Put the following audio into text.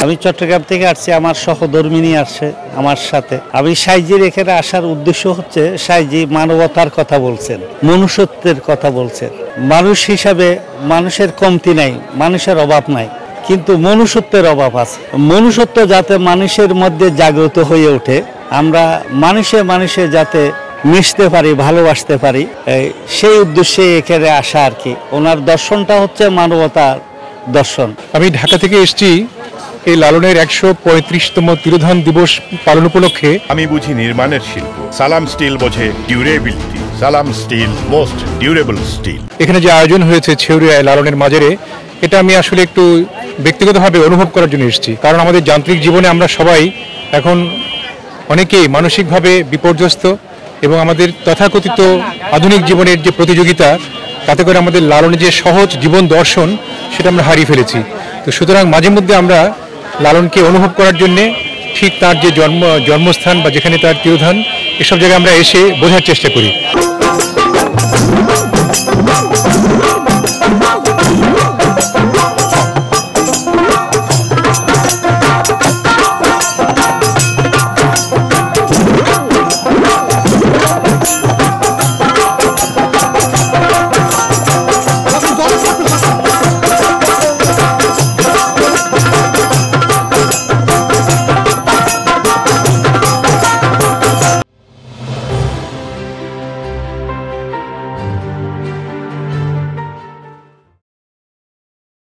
আমি চট্টগ্রাম থেকে আসছি, আমার সহধর্মিনী আসছে আমার সাথে। আমি সাইজির এখানে আসার উদ্দেশ্য হচ্ছে, সাইজি মানবতার কথা বলছেন, মনুষ্যত্বের কথা বলছেন। মানুষ হিসাবে মানুষের কমতি নাই, মানুষের অভাব নাই, কিন্তু মনুষ্যত্বের অভাব আছে। মনুষ্যত্ব যাতে মানুষের মধ্যে জাগ্রত হয়ে ওঠে, আমরা মানুষে মানুষে যাতে মিশতে পারি, ভালোবাসতে পারি, সেই উদ্দেশ্যে এখানে আসা আর কি। ওনার দর্শনটা হচ্ছে মানবতার দর্শন। আমি ঢাকা থেকে এসেছি এই লালনের ১৩৫তম তিরোধান দিবস পালন উপলক্ষে। আমি বুঝি নির্মাণের শিল্প, সালাম স্টিল বোঝে ডিউরেবিলিটি। সালাম স্টিল, মোস্ট ডিউরেবল স্টিল। এখানে যে আয়োজন হয়েছে ছেউরিয়ায় লালনের মাজারে, এটা আমি আসলে একটু ব্যক্তিগতভাবে অনুভব করার জন্য এসেছি। কারণ আমাদের যান্ত্রিক জীবনে আমরা সবাই এখন অনেকেই মানসিকভাবে বিপর্যস্ত, এবং আমাদের তথাকথিত আধুনিক জীবনের যে প্রতিযোগিতা, তাতে করে আমাদের লালনের যে সহজ জীবন দর্শন, সেটা আমরা হারিয়ে ফেলেছি। তো সুতরাং মাঝে মধ্যে আমরা লালনকে অনুভব করার জন্যে ঠিক তার যে জন্মস্থান বা যেখানে তার তিরোধান, এসব জায়গায় আমরা এসে বোঝার চেষ্টা করি।